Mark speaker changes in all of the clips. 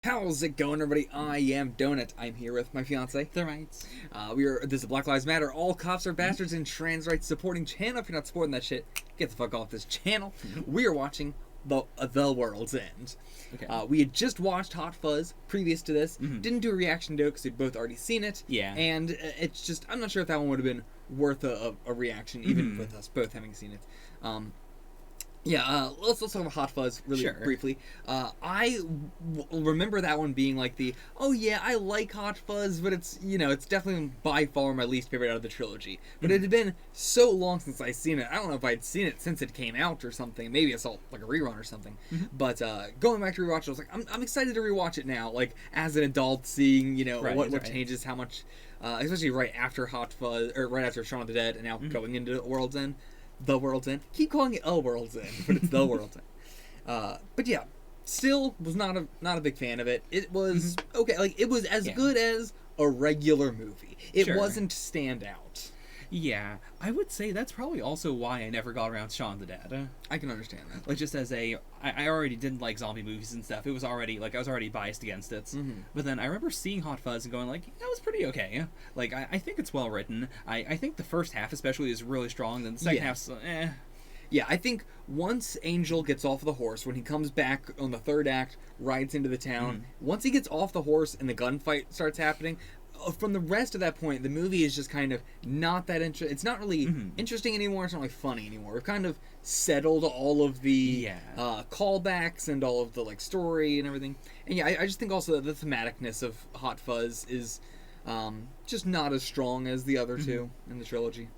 Speaker 1: How's it going, everybody? I am Donut. I'm here with my fiance.
Speaker 2: Thermites.
Speaker 1: This is Black Lives Matter. All cops are bastards and trans rights supporting channel. If you're not supporting that shit, get the fuck off this channel. We are watching the World's End.
Speaker 2: Okay.
Speaker 1: We had just watched Hot Fuzz previous to this. Didn't do a reaction to it because we'd both already seen it.
Speaker 2: Yeah.
Speaker 1: And it's just, I'm not sure if that one would have been worth a reaction, even with us both having seen it. Let's talk about Hot Fuzz really briefly. I remember that one being like oh yeah, I like Hot Fuzz, but it's definitely by far my least favorite out of the trilogy. But it had been so long since I'd seen it. I don't know if I'd seen it since it came out or something. Maybe I saw like a rerun or something. But going back to rewatch it, I was like, I'm excited to rewatch it now. Like as an adult, seeing what changes, how much, especially right after Hot Fuzz or right after Shaun of the Dead, and now going into World's End. The World's End. Keep calling it A World's End, but it's The World's End. But yeah, still was not a big fan of it. It was okay. Like it was as good as a regular movie. It wasn't standout.
Speaker 2: Yeah, I would say that's probably also why I never got around Shaun of the Dead.
Speaker 1: I can understand that.
Speaker 2: Like just as I already didn't like zombie movies and stuff. It was already like I was already biased against it. But then I remember seeing Hot Fuzz and going like, that was pretty okay. Like I think it's well written. I think the first half especially is really strong. Then the second half's
Speaker 1: Yeah, I think once Angel gets off the horse, when he comes back on the third act, rides into the town, once he gets off the horse and the gunfight starts happening, from the rest of that point, the movie is just kind of not that interesting. It's not really interesting anymore. It's not really funny anymore. We've kind of settled all of the callbacks and all of the like story and everything. And yeah, I just think also that the thematicness of Hot Fuzz is just not as strong as the other two in the trilogy.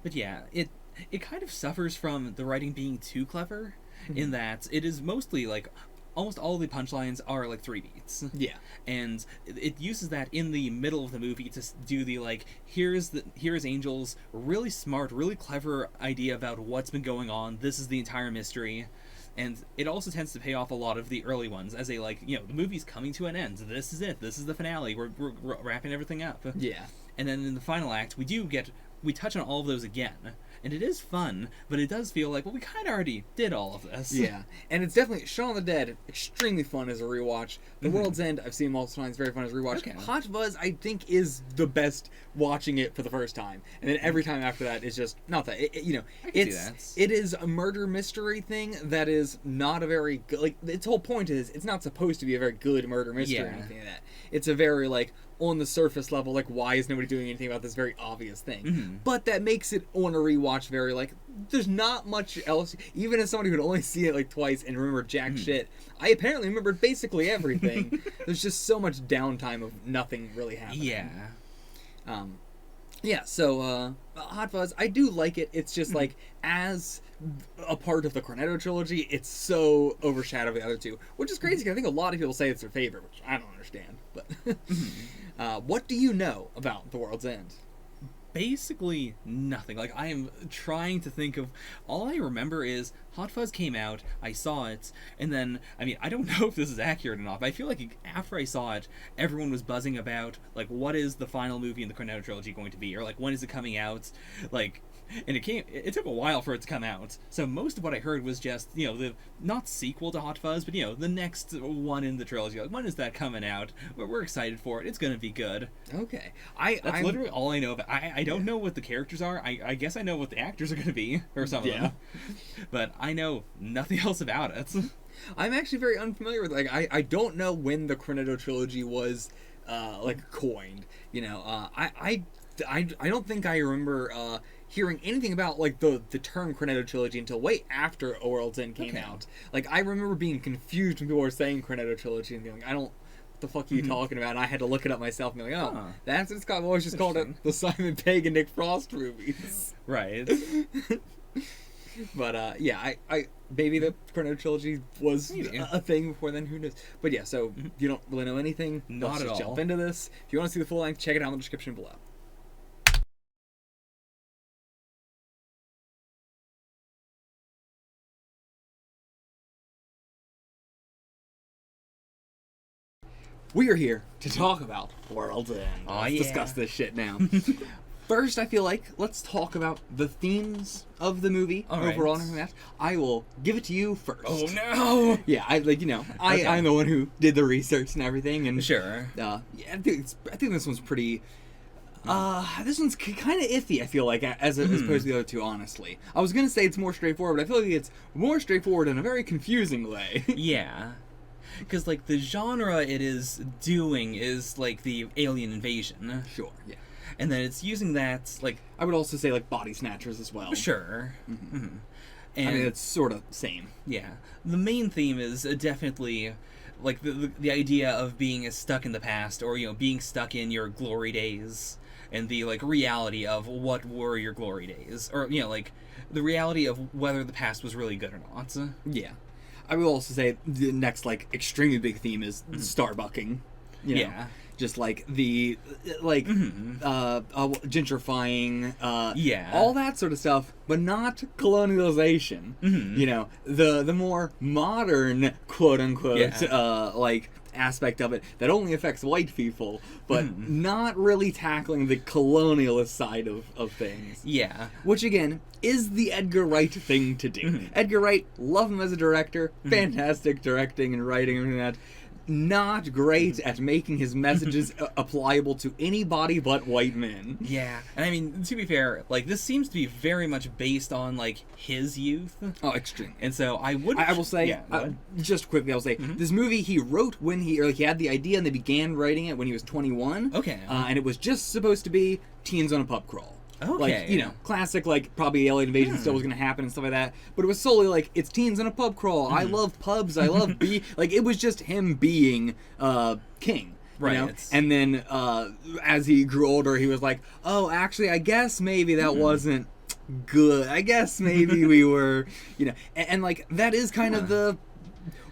Speaker 2: But yeah, it kind of suffers from the writing being too clever in that it is mostly like almost all the punchlines are like 3 beats.
Speaker 1: Yeah.
Speaker 2: And it uses that in the middle of the movie to do the like, here's Angel's really smart, really clever idea about what's been going on. This is the entire mystery. And it also tends to pay off a lot of the early ones as a like, the movie's coming to an end. This is it. This is the finale. We're wrapping everything up.
Speaker 1: Yeah.
Speaker 2: And then in the final act, we touch on all of those again. And it is fun, but it does feel like, well, we kind of already did all of this.
Speaker 1: Yeah, and it's definitely Shaun of the Dead, extremely fun as a rewatch. The World's End, I've seen multiple times, very fun as a rewatch.
Speaker 2: Okay.
Speaker 1: Hot Fuzz, I think, is the best watching it for the first time, and then every time after that is just not that. It is a murder mystery thing that is not a very good. Like its whole point is, it's not supposed to be a very good murder mystery or anything like that. It's a very like on the surface level, like why is nobody doing anything about this very obvious thing? But that makes it on a rewatch very like there's not much else. Even as somebody who'd only seen it like twice and remember jack shit, I apparently remembered basically everything. There's just so much downtime of nothing really happening. So Hot Fuzz, I do like it. It's just like as a part of the Cornetto trilogy, it's so overshadowed by the other two, which is crazy because I think a lot of people say it's their favorite, which I don't understand. But what do you know about The World's End?
Speaker 2: Basically nothing. Like I am trying to think of, all I remember is Hot Fuzz came out, I saw it, and then I don't know if this is accurate or not, but I feel like after I saw it, everyone was buzzing about like what is the final movie in the Cornetto trilogy going to be, or like when is it coming out, like. And it took a while for it to come out. So most of what I heard was just, the not sequel to Hot Fuzz, but the next one in the trilogy. Like, when is that coming out? We're excited for it. It's gonna be good.
Speaker 1: Okay.
Speaker 2: That's literally all I know about. I don't know what the characters are. I guess I know what the actors are gonna be, or some of them. But I know nothing else about it.
Speaker 1: I'm actually very unfamiliar with I don't know when the Cornetto trilogy was coined. I don't think I remember hearing anything about like the term Cornetto trilogy until way after A World's End came out. Like I remember being confused when people were saying Cornetto trilogy and being like, what the fuck are you talking about? And I had to look it up myself and be like, that's what it's called. I've always just called it the Simon Pegg and Nick Frost movies.
Speaker 2: Right.
Speaker 1: But I maybe the Cornetto trilogy was a thing before then. Who knows? But yeah, so you don't really know anything.
Speaker 2: Not at all.
Speaker 1: Jump into this. If you want to see the full length, check it out in the description below. We are here to talk about World's End. Let's discuss this shit now. First, I feel like let's talk about the themes of the movie overall. And that I will give it to you first.
Speaker 2: Oh no!
Speaker 1: Yeah, I'm the one who did the research and everything, and
Speaker 2: sure.
Speaker 1: Yeah, I think this one's pretty. This one's kind of iffy, I feel like, as opposed to the other two, honestly. I was going to say it's more straightforward, but I feel like it's more straightforward in a very confusing way.
Speaker 2: Yeah. Because, like, the genre it is doing is, like, the alien invasion.
Speaker 1: Sure, yeah.
Speaker 2: And then it's using that, like...
Speaker 1: I would also say, like, body snatchers as well.
Speaker 2: Sure.
Speaker 1: Mm-hmm.
Speaker 2: Mm-hmm.
Speaker 1: And I mean, it's sort of same.
Speaker 2: Yeah. The main theme is definitely... like the idea of being stuck in the past, or being stuck in your glory days, and the like reality of what were your glory days, or like the reality of whether the past was really good or not.
Speaker 1: Yeah, I will also say the next like extremely big theme is starbucking.
Speaker 2: Yeah.
Speaker 1: Just like the gentrifying, all that sort of stuff, but not colonialization. The more modern quote unquote like aspect of it that only affects white people, but not really tackling the colonialist side of things.
Speaker 2: Yeah,
Speaker 1: which again is the Edgar Wright thing to do. Edgar Wright, love him as a director, fantastic directing and writing and that. Not great at making his messages applicable to anybody but white men.
Speaker 2: Yeah, and I mean, to be fair, like, this seems to be very much based on, like, his youth.
Speaker 1: Oh, extremely.
Speaker 2: And so I would...
Speaker 1: I will say, just quickly, I'll say, this movie he wrote when he had the idea and they began writing it when he was 21.
Speaker 2: Okay.
Speaker 1: And it was just supposed to be teens on a pub crawl.
Speaker 2: Okay.
Speaker 1: Like, classic, like, probably alien invasion still was going to happen and stuff like that. But it was solely, like, it's teens in a pub crawl. I love pubs. I love like, it was just him being king.
Speaker 2: Right.
Speaker 1: You know? And then, as he grew older, he was like, oh, actually, I guess maybe that wasn't good. I guess maybe we were, and like, that is kind of the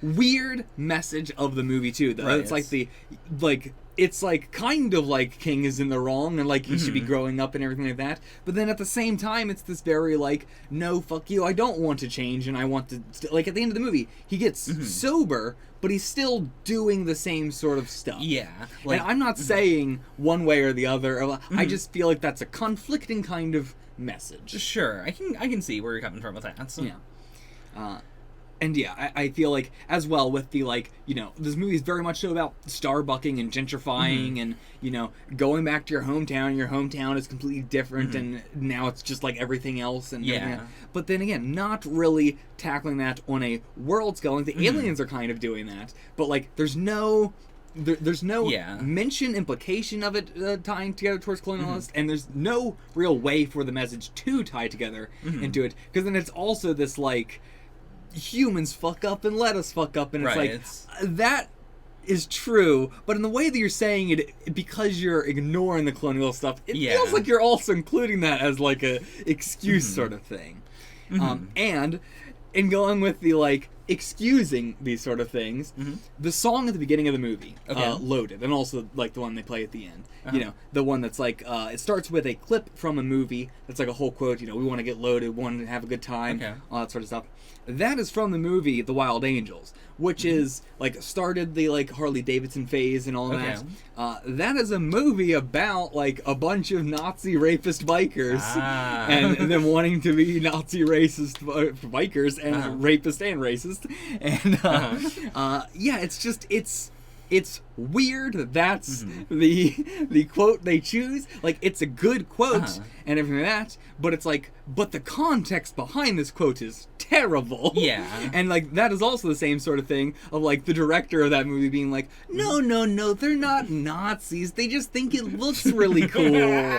Speaker 1: weird message of the movie, too. Right. It's like it's like kind of like King is in the wrong and like he should be growing up and everything like that, but then at the same time it's this very like, no, fuck you, I don't want to change and I want to like, at the end of the movie he gets sober, but he's still doing the same sort of stuff.
Speaker 2: Yeah,
Speaker 1: like, and I'm not saying one way or the other. I just feel like that's a conflicting kind of message.
Speaker 2: Sure, I can see where you're coming from with that. So.
Speaker 1: Yeah. And yeah, I feel like, as well, with the, like, this movie is very much so about starbucking and gentrifying and, going back to your hometown is completely different and now it's just like everything else and everything else. But then again, not really tackling that on a world scale. Like, the aliens are kind of doing that, but, like, there's no mention, implication of it tying together towards colonialist, and there's no real way for the message to tie together into it, because then it's also this, like, humans fuck up and let us fuck up, and it's that is true, but in the way that you're saying it, because you're ignoring the colonial stuff, it feels like you're also including that as like a excuse sort of thing. And in going with the like excusing these sort of things, the song at the beginning of the movie, Loaded, and also like the one they play at the end, the one that's like it starts with a clip from a movie that's like a whole quote, we want to get loaded, we want to have a good time, all that sort of stuff. That is from the movie The Wild Angels, which is like started the like Harley Davidson phase and all of that. That is a movie about like a bunch of Nazi rapist bikers and them wanting to be Nazi racist bikers and rapist and racist. And it's weird that that's the quote they choose. Like, it's a good quote and everything like that, but it's like, but the context behind this quote is terrible.
Speaker 2: Yeah.
Speaker 1: And like, that is also the same sort of thing of like the director of that movie being like, no, they're not Nazis, they just think it looks really cool.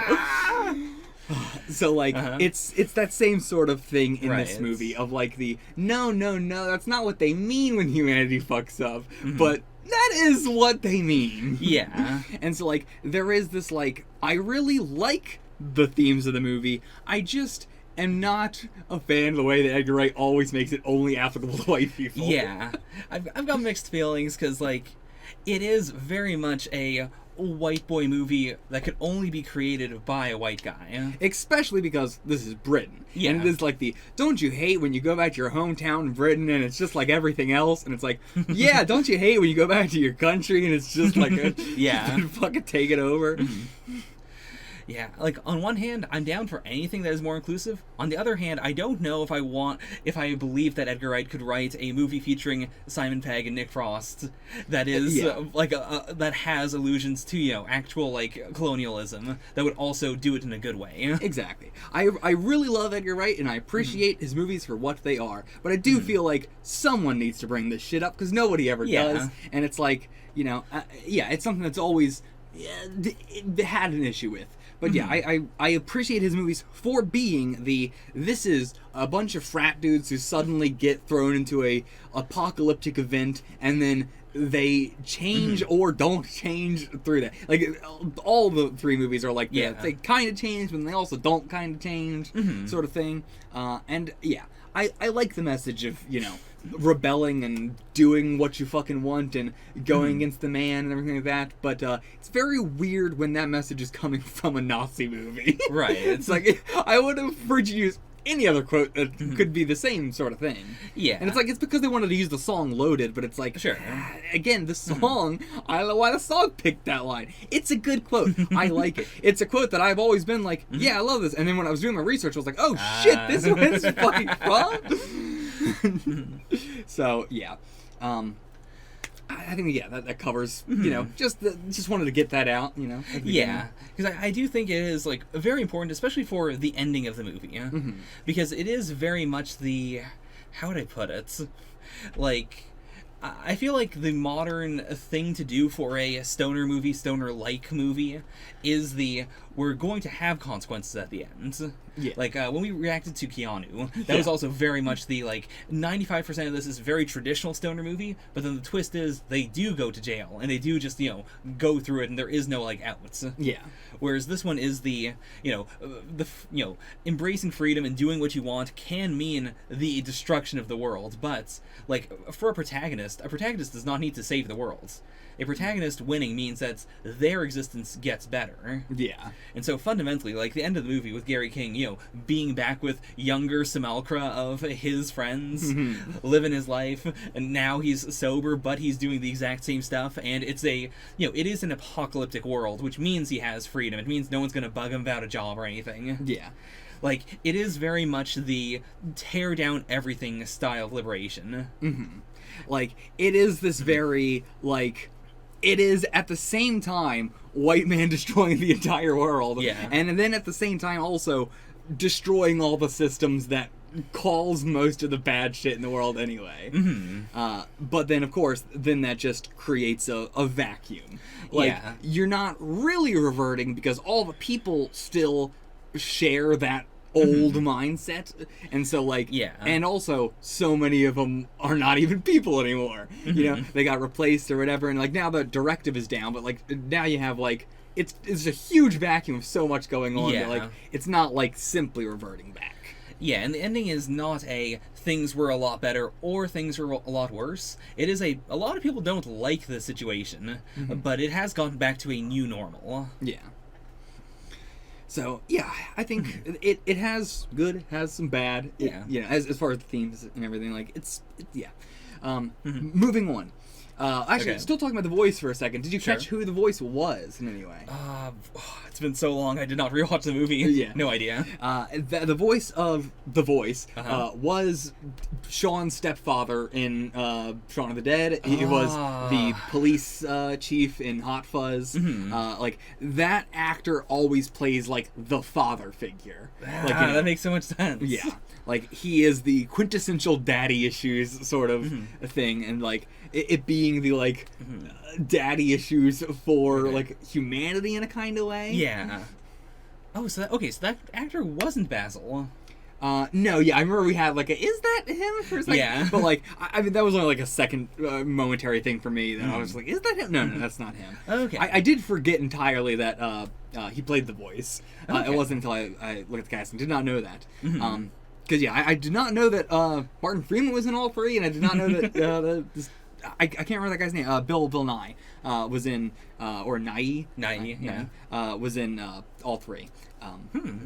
Speaker 1: So like it's that same sort of thing in this movie of like the no, that's not what they mean when humanity fucks up, but that is what they mean.
Speaker 2: Yeah.
Speaker 1: And so like there is this like, I really like the themes of the movie, I just am not a fan of the way that Edgar Wright always makes it only applicable to white people.
Speaker 2: Yeah. I've got mixed feelings because like it is very much a white boy movie that could only be created by a white guy.
Speaker 1: Especially because this is Britain.
Speaker 2: Yeah.
Speaker 1: And it is like the, don't you hate when you go back to your hometown in Britain and it's just like everything else? And it's like, yeah, don't you hate when you go back to your country and it's just like,
Speaker 2: yeah,
Speaker 1: fucking take it over?
Speaker 2: Yeah, like, on one hand, I'm down for anything that is more inclusive. On the other hand, I don't know if I believe that Edgar Wright could write a movie featuring Simon Pegg and Nick Frost that is, that has allusions to, you know, actual, like, colonialism, that would also do it in a good way.
Speaker 1: Exactly. I really love Edgar Wright, and I appreciate his movies for what they are, but I do feel like someone needs to bring this shit up, because nobody ever does, and it's like, you know, it's something that's always had an issue with. But yeah, I appreciate his movies for being this is a bunch of frat dudes who suddenly get thrown into a apocalyptic event, and then they change or don't change through that. Like, all the three movies are like that. They kind of change, but they also don't kind of change, sort of thing. And yeah, I like the message of, you know, rebelling and doing what you fucking want and going against the man and everything like that, but it's very weird when that message is coming from a Nazi movie.
Speaker 2: Right.
Speaker 1: It's like, I would have preferred you to use any other quote that could be the same sort of thing.
Speaker 2: Yeah.
Speaker 1: And it's like, it's because they wanted to use the song Loaded, but it's like,
Speaker 2: sure.
Speaker 1: Again, the song, I don't know why the song picked that line. It's a good quote. I like it. It's a quote that I've always been like, yeah, I love this. And then when I was doing my research, I was like, oh shit, this is where it's fucking from? So, yeah. I think, that covers, you know, just wanted to get that out, you know.
Speaker 2: Yeah, because I do think it is, like, very important, especially for the ending of the movie, because it is very much how would I put it? Like, I feel like the modern thing to do for a stoner movie, stoner-like movie, is we're going to have consequences at the end.
Speaker 1: Yeah.
Speaker 2: Like, when we reacted to Keanu, that was also very much 95% of this is very traditional stoner movie, but then the twist is they do go to jail, and they do just, you know, go through it, and there is no, like, outs.
Speaker 1: Yeah.
Speaker 2: Whereas this one is embracing freedom and doing what you want can mean the destruction of the world, but, like, for a protagonist does not need to save the world. A protagonist winning means that their existence gets better.
Speaker 1: Yeah.
Speaker 2: And so fundamentally, like, the end of the movie with Gary King, you know, being back with younger Simulacra of his friends, living his life, and now he's sober, but he's doing the exact same stuff, and it is an apocalyptic world, which means he has freedom. It means no one's gonna bug him about a job or anything.
Speaker 1: Yeah.
Speaker 2: Like, it is very much the tear down everything style of liberation.
Speaker 1: Like, it is this very, like, it is at the same time white man destroying the entire world, and then at the same time also destroying all the systems that cause most of the bad shit in the world anyway. But then, of course, that just creates a vacuum. Like, you're not really reverting because all the people still share that old mindset, and so, like, and also so many of them are not even people anymore. You know, they got replaced or whatever, and, like, now the directive is down, but, like, now you have, like, it's a huge vacuum of so much going on that, like, it's not, like, simply reverting back.
Speaker 2: Yeah, and the ending is not things were a lot better or things were a lot worse. It is a lot of people don't like the situation, but it has gotten back to a new normal. Yeah.
Speaker 1: So, yeah, I think it has good, has some bad. You know, as far as the themes and everything, like, moving on. Actually, still talking about The Voice for a second. Did you catch who The Voice was in any way?
Speaker 2: It's been so long, I did not rewatch the movie. No idea.
Speaker 1: The voice of The Voice was Sean's stepfather in Shaun of the Dead. He was the police chief in Hot Fuzz. Like, that actor always plays, like, the father figure. Like, you know,
Speaker 2: that makes so much sense.
Speaker 1: Yeah. Like, he is the quintessential daddy issues sort of thing, and, like, it being the, like, daddy issues for, like, humanity in a kind of way.
Speaker 2: Yeah. Oh, so that actor wasn't Basil.
Speaker 1: No, I remember we had, like, is that him for a second? Yeah. But, like, I mean, that was only, like, a second momentary thing for me that I was like, is that him? No, that's not him.
Speaker 2: Okay.
Speaker 1: I did forget entirely that he played the voice. It wasn't until I looked at the casting. Did not know that. Because, I did not know that Martin Freeman was in all three, and I did not know that this I can't remember that guy's name. Bill Nye was in or Nye was in all three.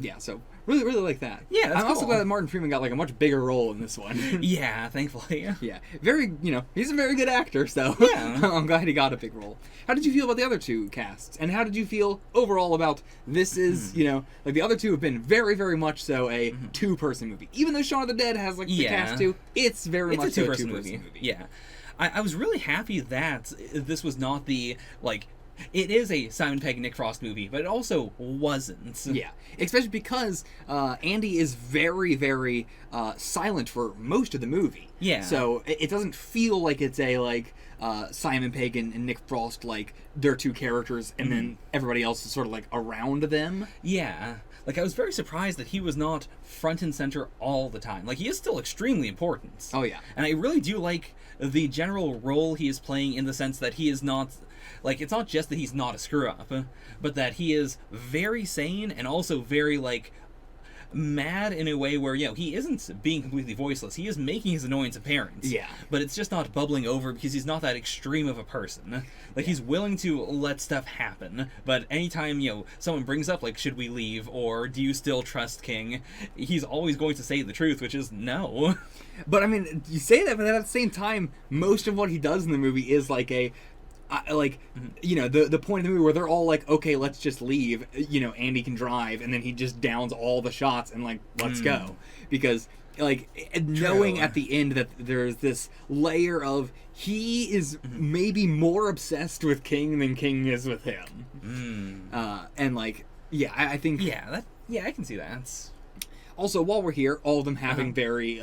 Speaker 1: Yeah, so really like that.
Speaker 2: Yeah, that's
Speaker 1: I'm also
Speaker 2: cool.
Speaker 1: glad that Martin Freeman got like a much bigger role in this one.
Speaker 2: Yeah, thankfully.
Speaker 1: Yeah, very, he's a very good actor, so
Speaker 2: Yeah.
Speaker 1: I'm glad he got a big role. How did you feel about the other two casts? And how did you feel overall about this is, like the other two have been very, very much so a two-person movie. Even though Shaun of the Dead has like the cast too, it's very much
Speaker 2: a
Speaker 1: so a
Speaker 2: two-person
Speaker 1: two-person
Speaker 2: movie.
Speaker 1: movie.
Speaker 2: Yeah. I was really happy that this was not the, like, it is a Simon Pegg and Nick Frost movie, but it also wasn't.
Speaker 1: Yeah, especially because Andy is very, very silent for most of the movie.
Speaker 2: Yeah.
Speaker 1: So it doesn't feel like it's a Simon Pegg and Nick Frost, like they're two characters, and then everybody else is sort of like around them.
Speaker 2: Yeah. Like, I was very surprised that he was not front and center all the time. Like, he is still extremely important.
Speaker 1: Oh yeah.
Speaker 2: And I really do like the general role he is playing, in the sense that he is not, like, it's not just that he's not a screw-up, but that he is very sane and also very, like, mad in a way where, he isn't being completely voiceless. He is making his annoyance apparent.
Speaker 1: Yeah.
Speaker 2: But it's just not bubbling over because he's not that extreme of a person. Like, he's willing to let stuff happen, but anytime, someone brings up, like, should we leave, or do you still trust King, he's always going to say the truth, which is no.
Speaker 1: But I mean, you say that, but then at the same time, most of what he does in the movie is like the point of the movie where they're all like, okay, let's just leave. Andy can drive, and then he just downs all the shots and like, let's go, because like knowing at the end that there's this layer of he is maybe more obsessed with King than King is with him, and like I think
Speaker 2: I can see that.
Speaker 1: Also, while we're here, all of them having very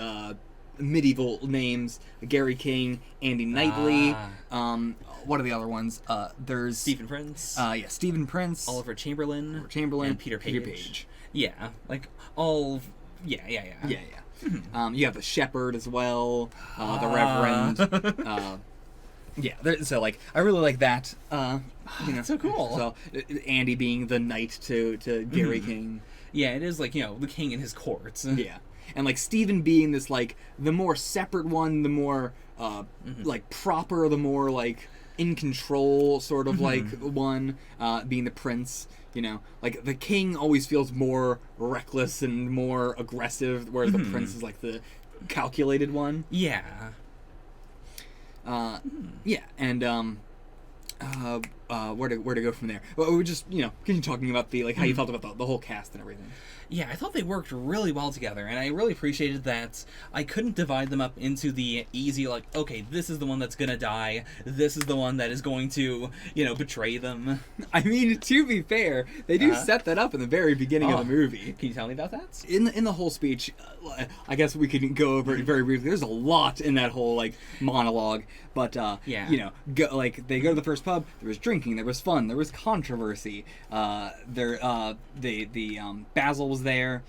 Speaker 1: medieval names: Gary King, Andy Knightley. What are the other ones? There's
Speaker 2: Stephen Prince.
Speaker 1: Stephen Prince,
Speaker 2: Oliver Chamberlain,
Speaker 1: and
Speaker 2: Peter Page. Yeah, like Yeah.
Speaker 1: You have the shepherd as well, the Reverend. So like I really like that.
Speaker 2: So cool.
Speaker 1: So Andy being the knight to Gary King.
Speaker 2: Yeah, it is like the king in his courts.
Speaker 1: Yeah, and like Stephen being this like the more separate one, the more like proper, the more like in control sort of like one, being the prince. Like the king always feels more reckless and more aggressive, whereas the prince is like the calculated one.
Speaker 2: Yeah.
Speaker 1: Yeah, and where to go from there? Well, we just continue talking about the how you felt about the whole cast and everything.
Speaker 2: Yeah, I thought they worked really well together, and I really appreciated that I couldn't divide them up into the easy, like, okay, this is the one that's gonna die, this is the one that is going to, betray them.
Speaker 1: I mean, to be fair, they do set that up in the very beginning of the movie.
Speaker 2: Can you tell me about that?
Speaker 1: In the whole speech, I guess we could go over it very briefly. There's a lot in that whole, monologue, but, they go to the first pub, there was drinking, there was fun, there was controversy, Basil was there.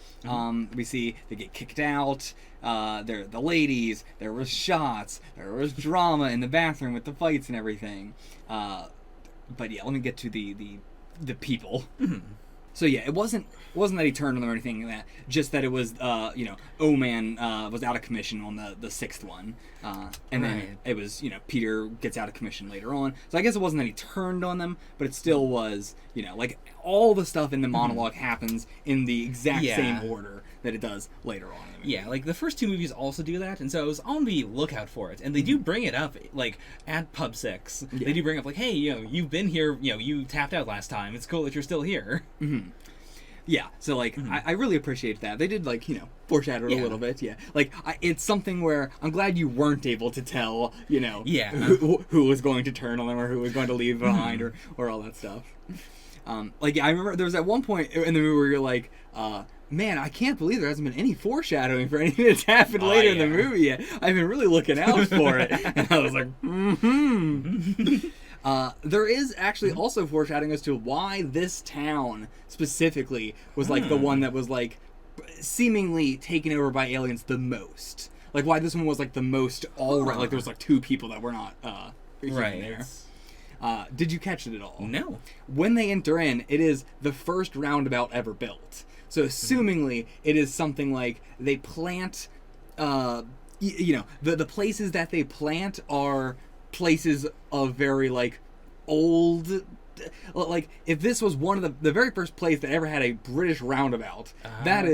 Speaker 1: We see they get kicked out. The ladies. There was shots. There was drama in the bathroom with the fights and everything. But yeah, let me get to the people. So yeah, it wasn't that he turned on them or anything like that. Just that it was O-Man was out of commission on the sixth one, and then it was Peter gets out of commission later on. So I guess it wasn't that he turned on them, but it still was like all the stuff in the monologue happens in the exact same order that it does later on in the movie.
Speaker 2: Yeah, like the first two movies also do that, and so I was on the lookout for it. And they do bring it up, like at Pub 6. Yeah. They do bring up like, hey, you've been here, you tapped out last time. It's cool that you're still here.
Speaker 1: Yeah, so like I really appreciate that. They did foreshadow it a little bit. Yeah, like it's something where I'm glad you weren't able to tell who was going to turn on them or who was going to leave behind or all that stuff. I remember there was at one point in the movie where you're like, man, I can't believe there hasn't been any foreshadowing for anything that's happened later in the movie yet. I've been really looking out for it. And I was like, there is actually also foreshadowing as to why this town specifically was like the one that was like seemingly taken over by aliens the most. Like why this one was like the most like there was like two people that were not there. Did you catch it at all?
Speaker 2: No.
Speaker 1: When they enter in, it is the first roundabout ever built. So assumingly it is something like they plant the places that they plant are places of very like old. Like if this was one of the very first place that ever had a British roundabout, that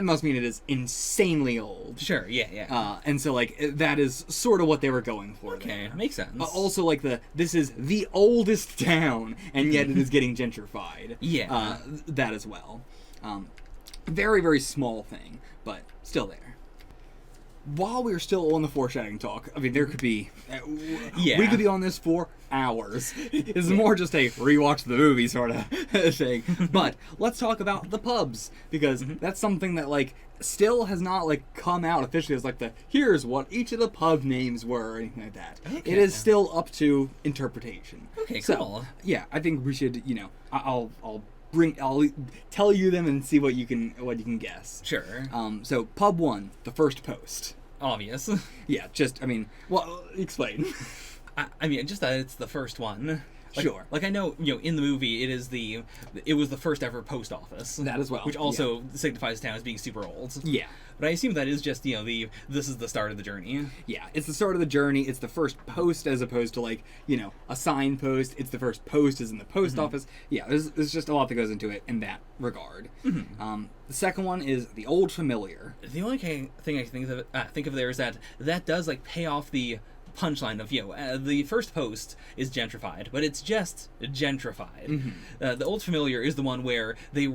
Speaker 1: must mean it is insanely old.
Speaker 2: Sure, yeah.
Speaker 1: And so like that is sort of what they were going for.
Speaker 2: Okay,
Speaker 1: there.
Speaker 2: Makes sense.
Speaker 1: Also, like this is the oldest town, and yet it is getting gentrified.
Speaker 2: Yeah,
Speaker 1: that as well. Very very small thing, but still there. While we are still on the foreshadowing talk, I mean, there could be... we could be on this for hours. It's more just a rewatch the movie sort of thing. But let's talk about the pubs, because that's something that, like, still has not, like, come out officially as, like, here's what each of the pub names were, or anything like that. Okay. It is still up to interpretation.
Speaker 2: Okay,
Speaker 1: so,
Speaker 2: cool.
Speaker 1: Yeah, I think we should, I'll tell you them and see what you can guess.
Speaker 2: Sure.
Speaker 1: So pub 1, the first post.
Speaker 2: Obvious.
Speaker 1: Yeah, explain.
Speaker 2: I mean, just that it's the first one.
Speaker 1: Sure.
Speaker 2: Like I know, in the movie it was the first ever post office.
Speaker 1: That as well.
Speaker 2: Which also signifies town as being super old.
Speaker 1: Yeah.
Speaker 2: But I assume that is just, this is the start of the journey.
Speaker 1: Yeah, it's the start of the journey. It's the first post as opposed to, like, a signpost. It's the first post as in the post office. Yeah, there's just a lot that goes into it in that regard. The second one is the Old Familiar.
Speaker 2: The only thing I think of there is that does, like, pay off the punchline of the first post is gentrified, but it's just gentrified. The Old Familiar is the one where they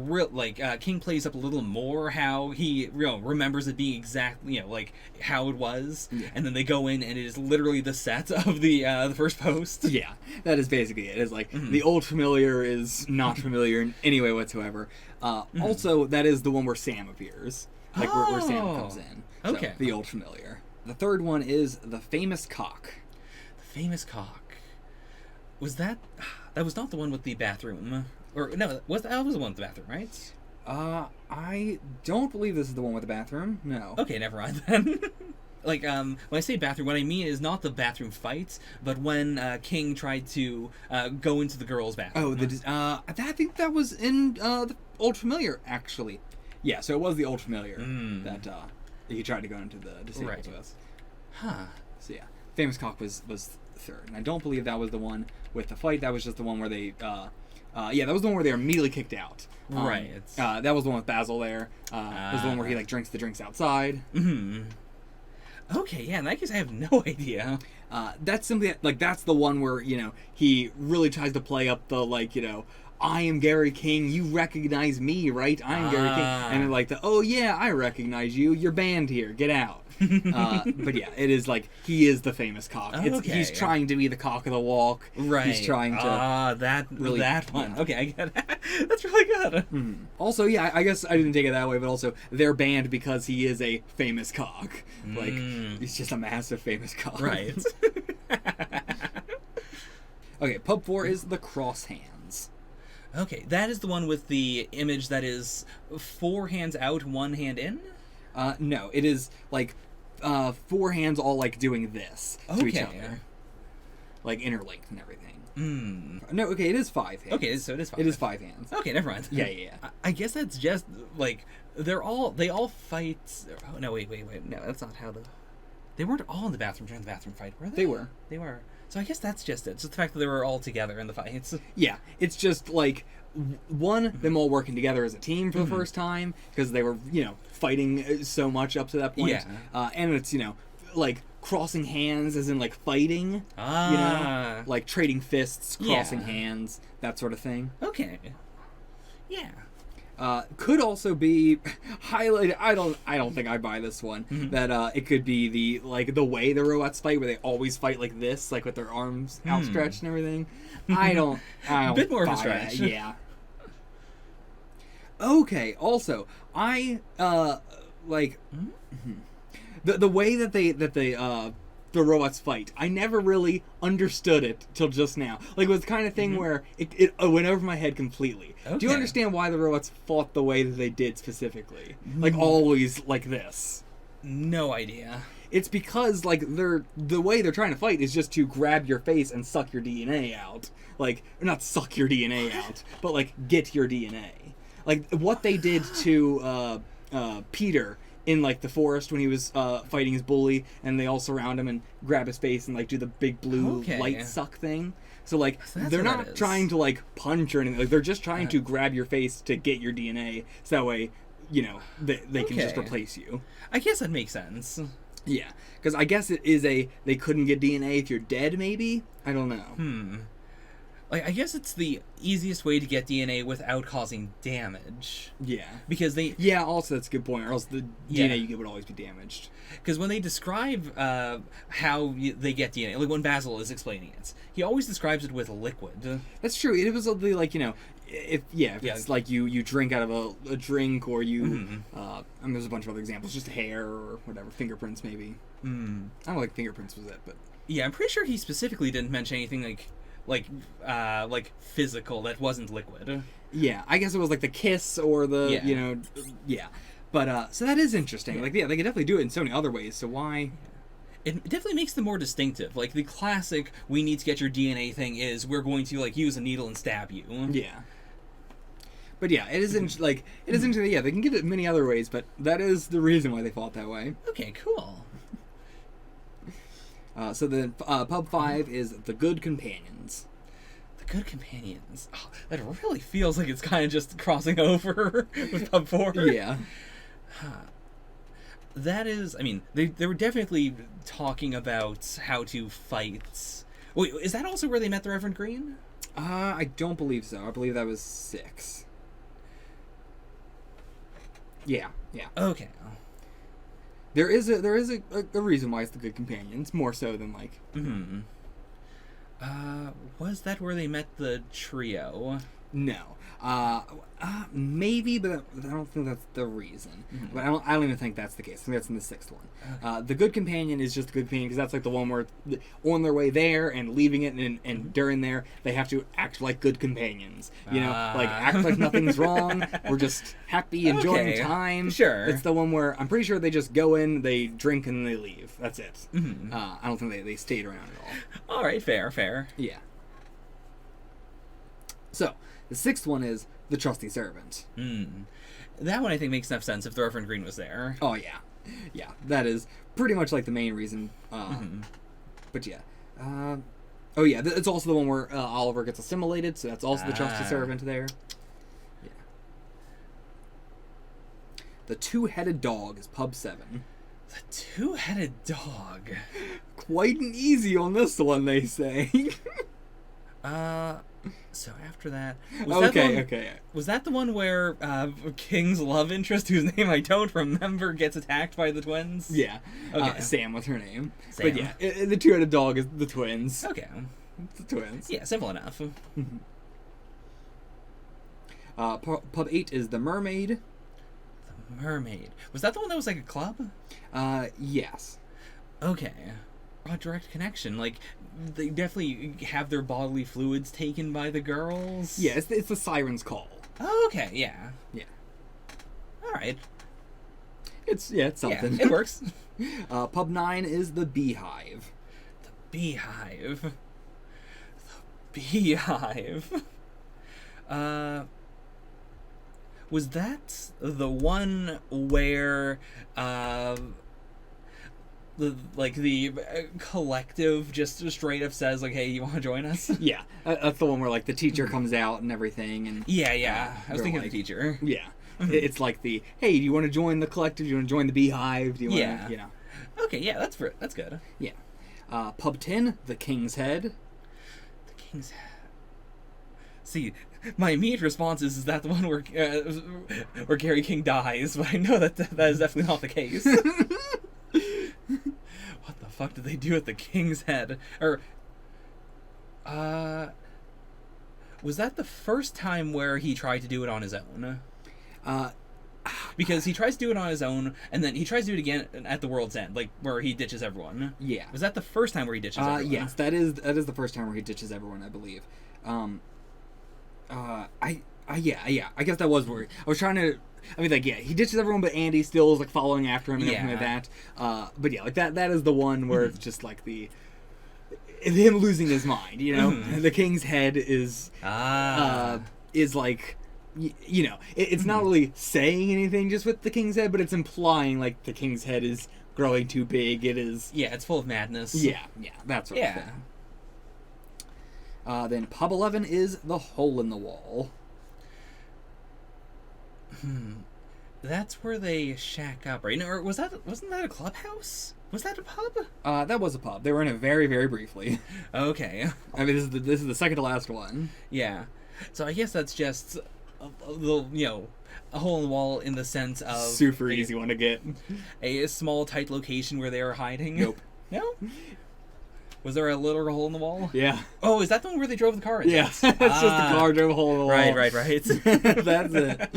Speaker 2: King plays up a little more how he remembers it being exactly like how it was, and then they go in and it is literally the set of the first post.
Speaker 1: Yeah, that is basically it. It's like the Old Familiar is not familiar in any way whatsoever. Also, that is the one where Sam appears, like where Sam comes in. So,
Speaker 2: okay,
Speaker 1: the Old Familiar. The third one is the Famous Cock.
Speaker 2: The Famous Cock. That was not the one with the bathroom? Or no, that was the one with the bathroom, right?
Speaker 1: I don't believe this is the one with the bathroom. No.
Speaker 2: Okay, never mind then. Like, when I say bathroom, what I mean is not the bathroom fights, but when King tried to go into the girls' bathroom.
Speaker 1: Oh, I think that was in the Old Familiar, actually. Yeah, so it was the Old Familiar that he tried to go into the disabled with.
Speaker 2: Huh.
Speaker 1: So yeah, Famous Cock was third, and I don't believe that was the one with the fight. That was just the one where they, that was the one where they were immediately kicked out.
Speaker 2: Right.
Speaker 1: That was the one with Basil there. It was the one where he like drinks the drinks outside.
Speaker 2: Okay, yeah. In that case, I have no idea.
Speaker 1: That's simply like that's the one where he really tries to play up the I am Gary King. You recognize me, right? I am Gary King. And they're like, oh yeah, I recognize you. You're banned here. Get out. But yeah, it is like he is the Famous Cock. He's trying to be the cock of the walk.
Speaker 2: Right.
Speaker 1: He's trying to
Speaker 2: that one. Yeah. Okay, I get it. That's really good.
Speaker 1: Also, yeah, I guess I didn't take it that way, but also they're banned because he is a famous cock. Like he's just a massive famous cock.
Speaker 2: Right.
Speaker 1: Okay, pub 4 is the Cross Hands.
Speaker 2: Okay, that is the one with the image that is 4 hands out, 1 hand in?
Speaker 1: No, it is like 4 hands all like doing this to each other. Like interlinked and everything. No, okay, it is 5 hands.
Speaker 2: Okay, so it is 5.
Speaker 1: It is 5 hands.
Speaker 2: Okay, never mind.
Speaker 1: Yeah.
Speaker 2: I guess that's just like they all fight. Oh, no, wait. No, that's not how they weren't all in the bathroom during the bathroom fight, were they?
Speaker 1: They were.
Speaker 2: So I guess that's just it. Just the fact that they were all together in the fights.
Speaker 1: Yeah, it's just like them all working together as a team for the first time because they were fighting so much up to that point.
Speaker 2: Yeah.
Speaker 1: And it's like crossing hands as in like fighting. Like trading fists, crossing hands, that sort of thing.
Speaker 2: Okay. Yeah.
Speaker 1: Could also be highlighted. I don't think I buy this one. That it could be the way the robots fight, where they always fight like this, like with their arms outstretched and everything. I don't.
Speaker 2: Bit more of a stretch.
Speaker 1: Yeah. Okay. Also, the way that the robots fight. I never really understood it till just now. Like, it was the kind of thing where it went over my head completely. Okay. Do you understand why the robots fought the way that they did specifically? Like, always like this?
Speaker 2: No idea.
Speaker 1: It's because, like, the way they're trying to fight is just to grab your face and suck your DNA out. Like, not suck your DNA out, but, like, get your DNA. Like, what they did to Peter in like the forest when he was fighting his bully, and they all surround him and grab his face and like do the big blue light suck thing. So like they're not trying to like punch or anything. Like they're just trying to grab your face to get your DNA, so that way, you know, they can just replace you.
Speaker 2: I guess that makes sense.
Speaker 1: Yeah, because I guess it is they couldn't get DNA if you're dead. Maybe, I don't know.
Speaker 2: Like, I guess it's the easiest way to get DNA without causing damage.
Speaker 1: Yeah.
Speaker 2: Because they...
Speaker 1: Yeah, also that's a good point, or else the DNA you get would always be damaged.
Speaker 2: Because when they describe how they get DNA, like when Basil is explaining it, he always describes it with liquid.
Speaker 1: That's true. It was like, you know, if it's like you drink out of a drink, or you... and there's a bunch of other examples, just hair or whatever, fingerprints maybe. I don't know, like fingerprints was it, but...
Speaker 2: Yeah, I'm pretty sure he specifically didn't mention anything like physical that wasn't liquid.
Speaker 1: Yeah, I guess it was like the kiss or the you know, But so that is interesting. Yeah. Like they could definitely do it in so many other ways. So why?
Speaker 2: It definitely makes them more distinctive. Like the classic "we need to get your DNA" thing is we're going to like use a needle and stab you.
Speaker 1: Yeah. But yeah, it is interesting. Yeah, they can get it many other ways, but that is the reason why they fought that way.
Speaker 2: Okay, cool.
Speaker 1: So the Pub 5 is The Good Companions.
Speaker 2: The Good Companions. Oh, that really feels like it's kind of just crossing over with Pub 4.
Speaker 1: Yeah.
Speaker 2: That is, I mean, they were definitely talking about how to fight. Wait, is that also where they met the Reverend Green?
Speaker 1: I don't believe so. I believe that was 6. Yeah.
Speaker 2: Okay.
Speaker 1: There is a reason why it's The Good Companions, more so than like...
Speaker 2: Was that where they met the trio?
Speaker 1: No. Maybe, but I don't think that's the reason. But I don't even think that's the case. I think that's in the 6th one. Okay. The Good Companion is just the Good Companion because that's like the one where on their way there and leaving it, and during there they have to act like good companions. You know, like act like nothing's wrong. We're just happy, enjoying time.
Speaker 2: Sure.
Speaker 1: It's the one where I'm pretty sure they just go in, they drink, and they leave. That's it. I don't think they stayed around at all.
Speaker 2: All right, fair.
Speaker 1: Yeah. So the 6th one is The Trusty Servant.
Speaker 2: That one I think makes enough sense if the Reverend Green was there.
Speaker 1: Oh, yeah. That is pretty much like the main reason. But yeah. Oh, yeah. It's also the one where Oliver gets assimilated, so that's also the Trusty Servant there. Yeah. The Two-Headed Dog is Pub 7.
Speaker 2: The Two-Headed Dog.
Speaker 1: Quite an easy on this one, they say.
Speaker 2: So after that...
Speaker 1: Okay.
Speaker 2: Was that the one where King's love interest, whose name I don't remember, gets attacked by the twins?
Speaker 1: Yeah.
Speaker 2: Okay.
Speaker 1: Sam was her name.
Speaker 2: Sam.
Speaker 1: But yeah, the Two-Headed Dog is the twins.
Speaker 2: Okay.
Speaker 1: It's the twins.
Speaker 2: Yeah, simple enough.
Speaker 1: Pub 8 is The Mermaid.
Speaker 2: The Mermaid. Was that the one that was like a club?
Speaker 1: Yes.
Speaker 2: Okay. A direct connection. Like, they definitely have their bodily fluids taken by the girls.
Speaker 1: Yeah, it's the Siren's Call.
Speaker 2: Oh, okay, yeah.
Speaker 1: Yeah.
Speaker 2: Alright.
Speaker 1: It's something.
Speaker 2: Yeah, it works.
Speaker 1: Pub 9 is The Beehive.
Speaker 2: The Beehive. The Beehive. Was that the one where, the collective just straight up says, like, hey, you want to join us?
Speaker 1: Yeah, that's the one where, like, the teacher comes out and everything. And
Speaker 2: yeah. I was thinking of the teacher.
Speaker 1: Yeah. It's like the, hey, do you want to join the collective? Do you want to join the Beehive? Do you want to,
Speaker 2: Okay, yeah, that's good.
Speaker 1: Yeah. Pub 10, The King's Head.
Speaker 2: The King's Head. See, my immediate response is that the one where Gary King dies? But I know that is definitely not the case. What the fuck did they do at the King's Head? Or, was that the first time where he tried to do it on his own? Because he tries to do it on his own, and then he tries to do it again at the World's End, like where he ditches everyone.
Speaker 1: Yeah.
Speaker 2: Was that the first time where he ditches everyone?
Speaker 1: Yes, that is the first time where he ditches everyone, I believe. I guess that was where I was trying to. I mean, like, yeah, he ditches everyone, but Andy still is like following after him and everything like that. But yeah, like that is the one where it's just like him losing his mind. You know, the King's Head is like you know, it's not really saying anything just with the king's head, but it's implying like the king's head is growing too big. It is.
Speaker 2: Yeah, it's full of madness.
Speaker 1: Yeah, that's right. Yeah. Then Pub 11 is the Hole in the Wall.
Speaker 2: That's where they shack up, right? Or wasn't that a clubhouse? Was that a pub?
Speaker 1: That was a pub. They were in it very, very briefly.
Speaker 2: Okay.
Speaker 1: I mean, this is the second to last one.
Speaker 2: Yeah. So I guess that's just a little, a hole in the wall in the sense of
Speaker 1: super easy one to get.
Speaker 2: A small, tight location where they are hiding.
Speaker 1: Nope.
Speaker 2: No. Was there a literal hole in the wall?
Speaker 1: Yeah.
Speaker 2: Oh, is that the one where they drove the car?
Speaker 1: Yeah. It's just the car drove a hole in the wall.
Speaker 2: Right.
Speaker 1: That's it.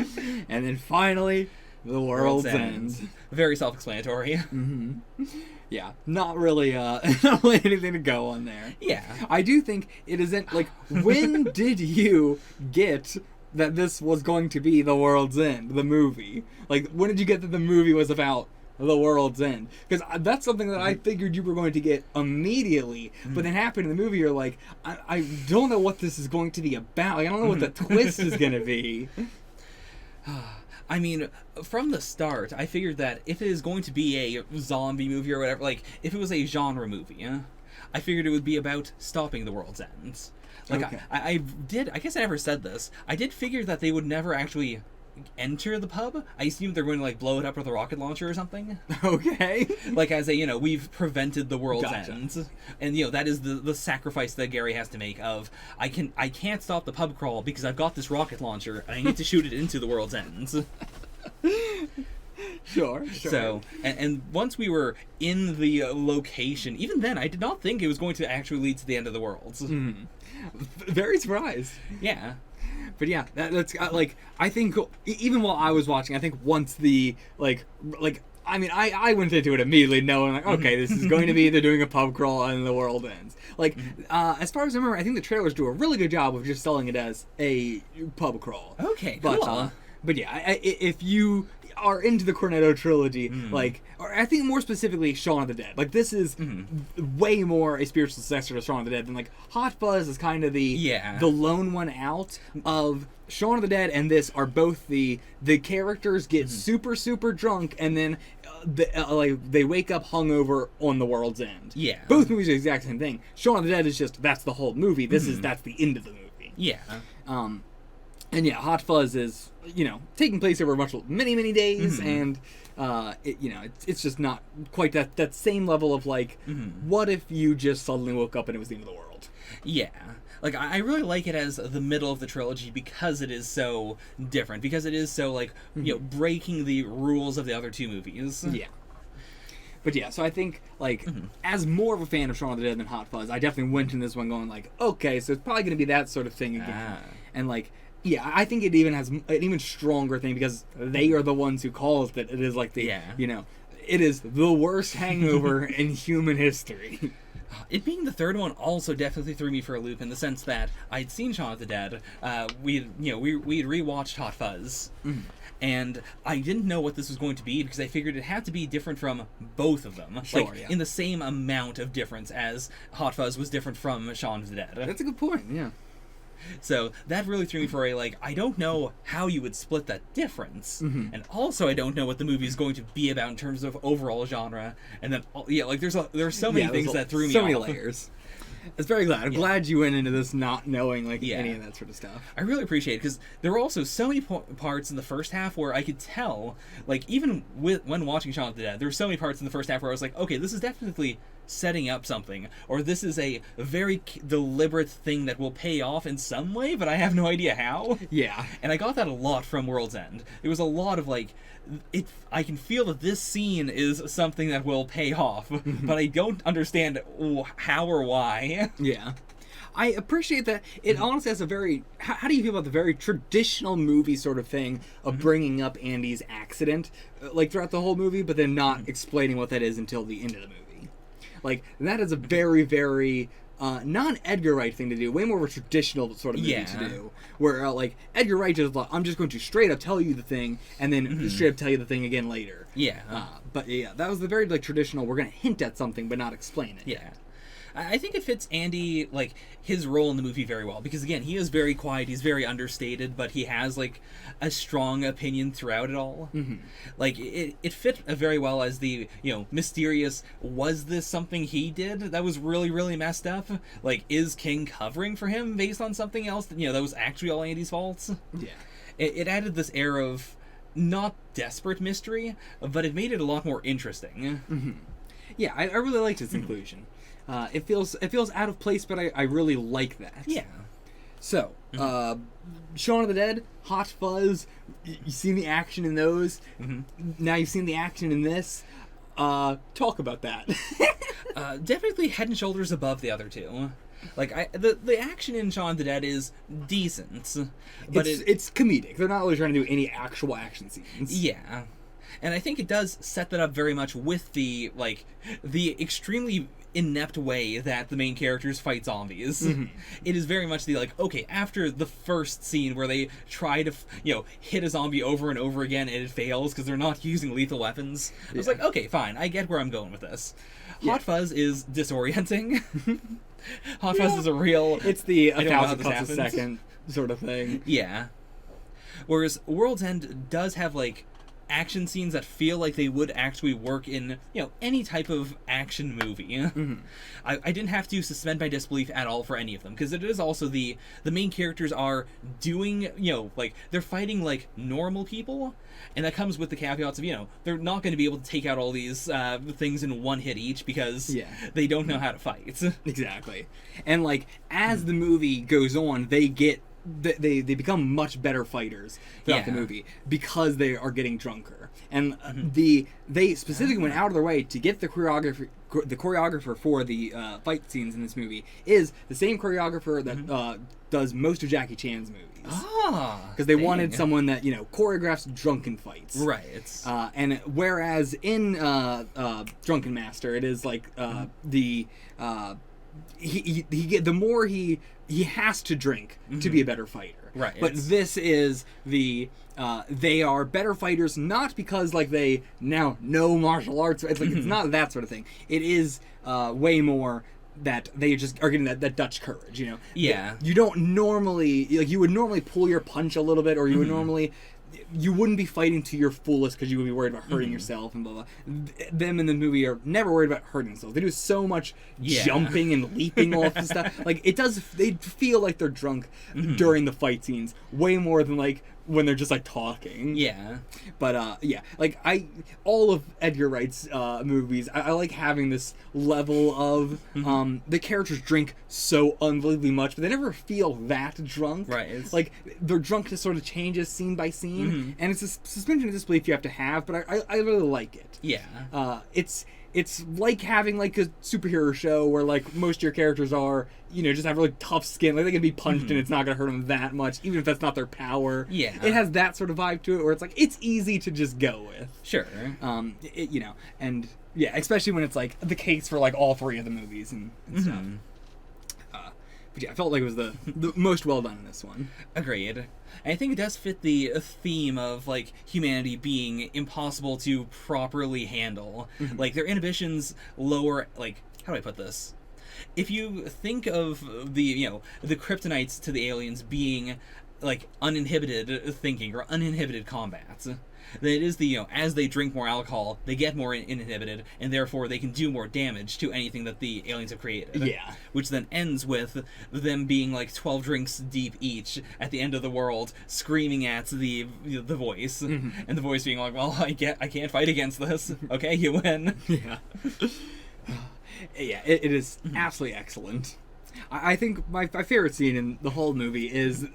Speaker 1: And then finally, the world's end.
Speaker 2: Very self-explanatory.
Speaker 1: Mm-hmm. Yeah. Not really not really anything to go on there.
Speaker 2: Yeah.
Speaker 1: I do think it isn't, like, when did you get that this was going to be the world's end, the movie? Like, when did you get that the movie was about the world's end? Because that's something that I figured you were going to get immediately, but then happened in the movie, you're like, I don't know what this is going to be about. Like, I don't know what the twist is going to be.
Speaker 2: I mean, from the start, I figured that if it is going to be a zombie movie or whatever, like, if it was a genre movie, I figured it would be about stopping the world's end. Like, okay. I guess I never said this, I did figure that they would never actually enter the pub. I assumed they're going to, like, blow it up with a rocket launcher or something.
Speaker 1: Okay.
Speaker 2: Like, as a, we've prevented the world's end. And, that is the sacrifice that Gary has to make of, I can't stop the pub crawl because I've got this rocket launcher and I need to shoot it into the world's end.
Speaker 1: Sure.
Speaker 2: So, and once we were in the location, even then, I did not think it was going to actually lead to the end of the world.
Speaker 1: Very surprised.
Speaker 2: Yeah.
Speaker 1: But yeah, that's like, I think even while I was watching, I think once the like I mean, I went into it immediately knowing, like, okay, this is going to be they're doing a pub crawl and the world ends. Like, as far as I remember, I think the trailers do a really good job of just selling it as a pub crawl.
Speaker 2: Okay,
Speaker 1: cool. But yeah, if you are into the Cornetto trilogy, like, or I think more specifically Shaun of the Dead, like, this is way more a spiritual successor to Shaun of the Dead than, like, Hot Fuzz is kind of the lone one out of Shaun of the Dead, and this are both the characters get super, super drunk, and then they wake up hungover on the world's end.
Speaker 2: Yeah.
Speaker 1: Both movies are the exact same thing. Shaun of the Dead is just, that's the whole movie. This is, that's the end of the movie.
Speaker 2: Yeah.
Speaker 1: And yeah, Hot Fuzz is, taking place over many days, and it's just not quite that same level of, like, what if you just suddenly woke up and it was the end of the world?
Speaker 2: Yeah. Like, I really like it as the middle of the trilogy because it is so different, because it is so, like, breaking the rules of the other two movies.
Speaker 1: Yeah. But yeah, so I think, like, as more of a fan of Shaun of the Dead than Hot Fuzz, I definitely went in this one going, like, okay, so it's probably going to be that sort of thing again. And, like, yeah, I think it even has an even stronger thing because they are the ones who caused it. It is like the, it is the worst hangover in human history.
Speaker 2: It being the third one also definitely threw me for a loop in the sense that I'd seen Shaun of the Dead. We'd rewatched Hot Fuzz, and I didn't know what this was going to be because I figured it had to be different from both of them, in the same amount of difference as Hot Fuzz was different from Shaun of the Dead.
Speaker 1: That's a good point. Yeah.
Speaker 2: So that really threw me for a, like, I don't know how you would split that difference. And also I don't know what the movie is going to be about in terms of overall genre. And then, there are so many things that threw me off.
Speaker 1: So many layers. It's very glad. I'm glad you went into this not knowing, like, any of that sort of stuff.
Speaker 2: I really appreciate it, because there were also so many parts in the first half where I could tell, like, even when watching Shaun of the Dead, there were so many parts in the first half where I was like, okay, this is definitely setting up something, or this is a very deliberate thing that will pay off in some way, but I have no idea how.
Speaker 1: Yeah.
Speaker 2: And I got that a lot from World's End. It was a lot of, like, I can feel that this scene is something that will pay off, but I don't understand how or why.
Speaker 1: Yeah. I appreciate that. It honestly has a very... How do you feel about the very traditional movie sort of thing of bringing up Andy's accident, like, throughout the whole movie, but then not explaining what that is until the end of the movie? Like, that is a very, very... non-Edgar Wright thing to do, way more of a traditional sort of movie to do, where, like, Edgar Wright just like, I'm just going to straight up tell you the thing, and then straight up tell you the thing again later.
Speaker 2: Yeah.
Speaker 1: But yeah, that was the very, like, traditional, we're going to hint at something, but not explain it.
Speaker 2: Yeah. I think it fits Andy, like, his role in the movie very well, because again, he is very quiet, he's very understated, but he has, like, a strong opinion throughout it all.
Speaker 1: Mm-hmm.
Speaker 2: Like, it fit very well as the, mysterious, was this something he did that was really, really messed up? Like, is King covering for him based on something else that, that was actually all Andy's faults?
Speaker 1: Yeah.
Speaker 2: It added this air of not desperate mystery, but it made it a lot more interesting.
Speaker 1: Mm-hmm. Yeah, I really liked its inclusion. It feels out of place, but I really like that.
Speaker 2: Yeah.
Speaker 1: So, Shaun of the Dead, Hot Fuzz, you've seen the action in those.
Speaker 2: Mm-hmm.
Speaker 1: Now you've seen the action in this. Talk about that.
Speaker 2: Definitely head and shoulders above the other two. Like, the action in Shaun of the Dead is decent, but
Speaker 1: it's comedic. They're not really trying to do any actual action scenes.
Speaker 2: Yeah. And I think it does set that up very much with the extremely inept way that the main characters fight zombies.
Speaker 1: Mm-hmm.
Speaker 2: It is very much the, like, okay, after the first scene where they try to, hit a zombie over and over again and it fails because they're not using lethal weapons. I was like, okay, fine, I get where I'm going with this. Hot Fuzz is disorienting. Hot Fuzz is a real...
Speaker 1: It's the 1,000 cuts a second sort of thing.
Speaker 2: Yeah. Whereas World's End does have, like, action scenes that feel like they would actually work in, any type of action movie.
Speaker 1: Mm-hmm.
Speaker 2: I didn't have to suspend my disbelief at all for any of them, because it is also the main characters are doing, like, they're fighting like normal people, and that comes with the caveats of, they're not going to be able to take out all these things in one hit each, because they don't know how to fight.
Speaker 1: Exactly. And, like, as the movie goes on, they become much better fighters throughout the movie because they are getting drunker, and they specifically went out of their way to get the choreographer for the fight scenes in this movie is the same choreographer that does most of Jackie Chan's movies. Because they wanted someone that choreographs drunken fights.
Speaker 2: Right.
Speaker 1: And whereas in Drunken Master, it is like the more he has to drink to be a better fighter.
Speaker 2: Right.
Speaker 1: But this is they are better fighters not because like they now know martial arts. It's like it's not that sort of thing. It is way more that they just are getting that Dutch courage.
Speaker 2: Yeah.
Speaker 1: You don't normally you would normally pull your punch a little bit, or you would normally. You wouldn't be fighting to your fullest because you would be worried about hurting yourself and blah, blah. Them in the movie are never worried about hurting themselves. They do so much jumping and leaping off and stuff. Like, they feel like they're drunk during the fight scenes way more than, like, when they're just, like, talking.
Speaker 2: Yeah.
Speaker 1: But, like, all of Edgar Wright's movies, I like having this level of, the characters drink so unbelievably much, but they never feel that drunk.
Speaker 2: Right.
Speaker 1: Like, their drunkenness sort of changes scene by scene, and it's a suspension of disbelief you have to have, but I really like it.
Speaker 2: Yeah.
Speaker 1: It's like having, like, a superhero show where, like, most of your characters are, just have really tough skin. Like, they can be punched and it's not going to hurt them that much, even if that's not their power.
Speaker 2: Yeah.
Speaker 1: It has that sort of vibe to it where it's, like, it's easy to just go with.
Speaker 2: Sure.
Speaker 1: And, yeah, especially when it's, like, the case for, like, all three of the movies and stuff. But, yeah, I felt like it was the most well done in this one.
Speaker 2: Agreed. And I think it does fit the theme of, like, humanity being impossible to properly handle. Like, their inhibitions lower, like, how do I put this? If you think of the kryptonites to the aliens being, like, uninhibited thinking or uninhibited combat, then it is as they drink more alcohol, they get more inhibited, and therefore they can do more damage to anything that the aliens have created.
Speaker 1: Yeah.
Speaker 2: Which then ends with them being, like, 12 drinks deep each at the end of the world, screaming at the voice, and the voice being like, well, I can't fight against this. Okay, you win.
Speaker 1: Yeah. Yeah, it is absolutely excellent. I think my favorite scene in the whole movie is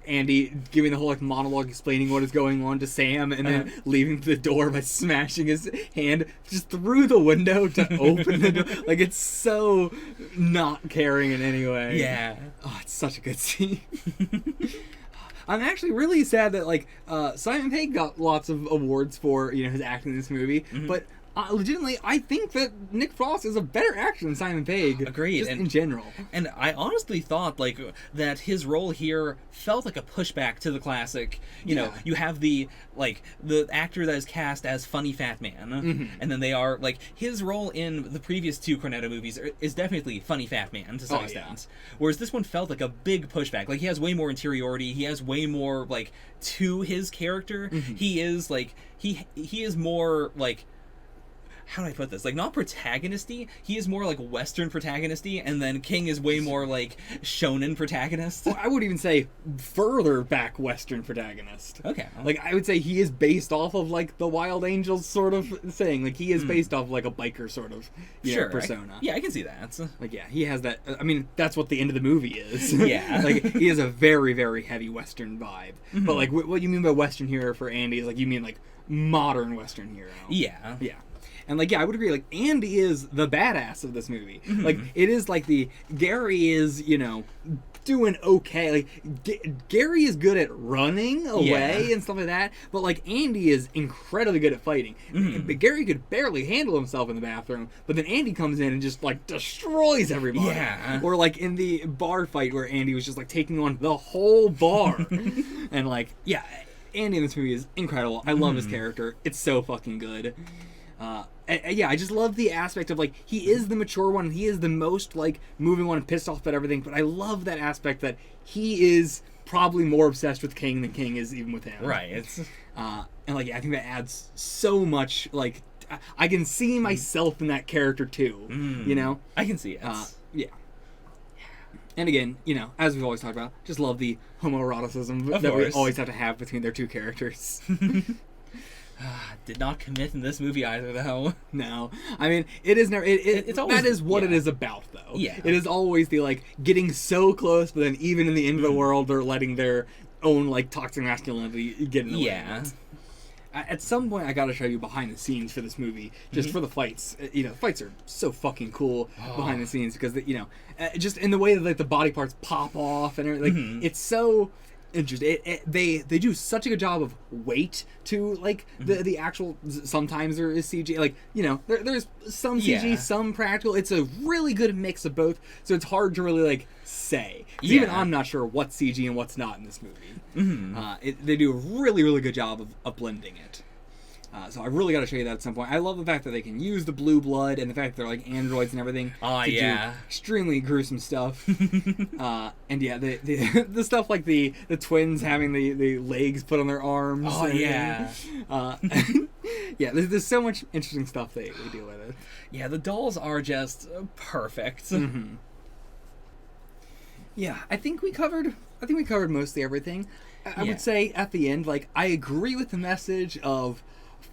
Speaker 1: Andy giving the whole, like, monologue explaining what is going on to Sam, and then leaving the door by smashing his hand just through the window to open the door. Like, it's so not caring in any way.
Speaker 2: Yeah.
Speaker 1: Oh, it's such a good scene. I'm actually really sad that, like, Simon Pegg got lots of awards for, his acting in this movie, but Legitimately, I think that Nick Frost is a better actor than Simon Pegg.
Speaker 2: Agreed.
Speaker 1: Just in general.
Speaker 2: And I honestly thought, like, that his role here felt like a pushback to the classic. You know, you have the actor that is cast as Funny Fat Man, and then they are, like, his role in the previous two Cornetto movies is definitely Funny Fat Man to some extent. Whereas this one felt like a big pushback. Like, he has way more interiority, he has way more, like, to his character. He is, like, he is more, like, how do I put this? Like, not protagonisty. He is more like Western protagonisty, and then King is way more like shonen protagonist.
Speaker 1: Well, I would even say further back Western protagonist.
Speaker 2: Okay.
Speaker 1: Like, I would say he is based off of like the Wild Angels sort of thing. Like, he is based off like a biker sort of persona.
Speaker 2: I can see that.
Speaker 1: Like, yeah, he has that. I mean, that's what the end of the movie is.
Speaker 2: Yeah.
Speaker 1: Like, he has a very, very heavy Western vibe. But like, what you mean by Western hero for Andy is like, you mean like modern Western hero.
Speaker 2: Yeah.
Speaker 1: Yeah. And, like, yeah, I would agree, like, Andy is the badass of this movie. Like, it is, like, Gary is, you know, doing okay. Like, Gary is good at running away and stuff like that, but, like, Andy is incredibly good at fighting. But Gary could barely handle himself in the bathroom, but then Andy comes in and just, like, destroys everybody.
Speaker 2: Yeah.
Speaker 1: Or, like, in the bar fight where Andy was just, like, taking on the whole bar. And, like, yeah, Andy in this movie is incredible. I love his character. It's so fucking good. Yeah, I just love the aspect of, like, he is the mature one, he is the most, like, moving one and pissed off about everything, but I love that aspect that he is probably more obsessed with King than King is even with him.
Speaker 2: Right.
Speaker 1: And, like, I think that adds so much, like, I can see myself in that character, too, you know?
Speaker 2: I can see it.
Speaker 1: Yeah. And again, you know, as we've always talked about, just love the homoeroticism that we always have to have between their two characters.
Speaker 2: Did not commit in this movie either, though.
Speaker 1: No, I mean, it is never. It's always, that is what it is about, though.
Speaker 2: Yeah,
Speaker 1: it is always the, like, getting so cclose, but then even in the end of the world, they're letting their own, like, toxic masculinity get in the way.
Speaker 2: Yeah.
Speaker 1: At some point, I gotta show you behind the scenes for this movie, just for the fights. You know, the fights are so fucking cool behind the scenes because, you know, just in the way that, like, the body parts pop off and everything. Like, it's so interesting. They do such a good job of weight to, like, the actual. Sometimes there is CG, like, you know, there's some CG, some practical. It's a really good mix of both, so it's hard to really, like, say. Even I'm not sure what's CG and what's not in this movie. They do a really, really good job of blending it. So I really got to show you that at some point. I love the fact that they can use the blue blood and the fact that they're, like, androids and everything to do extremely gruesome stuff. And yeah, the stuff like the twins having the legs put on their arms.
Speaker 2: Oh, yeah.
Speaker 1: Yeah, there's so much interesting stuff they deal with it.
Speaker 2: Yeah, the dolls are just perfect.
Speaker 1: Yeah, I think we covered mostly everything. I would say at the end, like, I agree with the message of,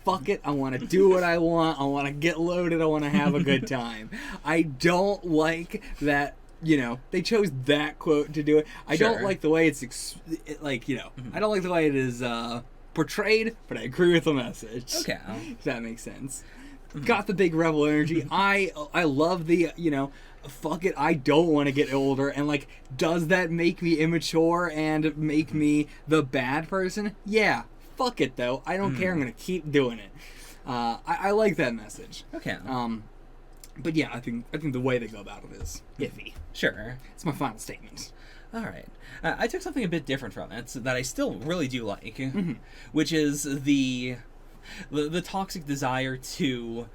Speaker 1: fuck it, I want to do what I want, I want to get loaded, I want to have a good time. I don't like that, you know, they chose that quote to do it. I don't like the way it's, like, you know, I don't like the way it is portrayed, but I agree with the message.
Speaker 2: Okay.
Speaker 1: If that makes sense. Got the big rebel energy. I love the, you know, fuck it, I don't want to get older, and, like, does that make me immature and make me the bad person? Yeah. Fuck it, though. I don't care. I'm gonna keep doing it. I like that message.
Speaker 2: Okay.
Speaker 1: But yeah, I think the way they go about it is iffy.
Speaker 2: Sure.
Speaker 1: It's my final statement.
Speaker 2: All right. I took something a bit different from it that I still really do like, which is the toxic desire to,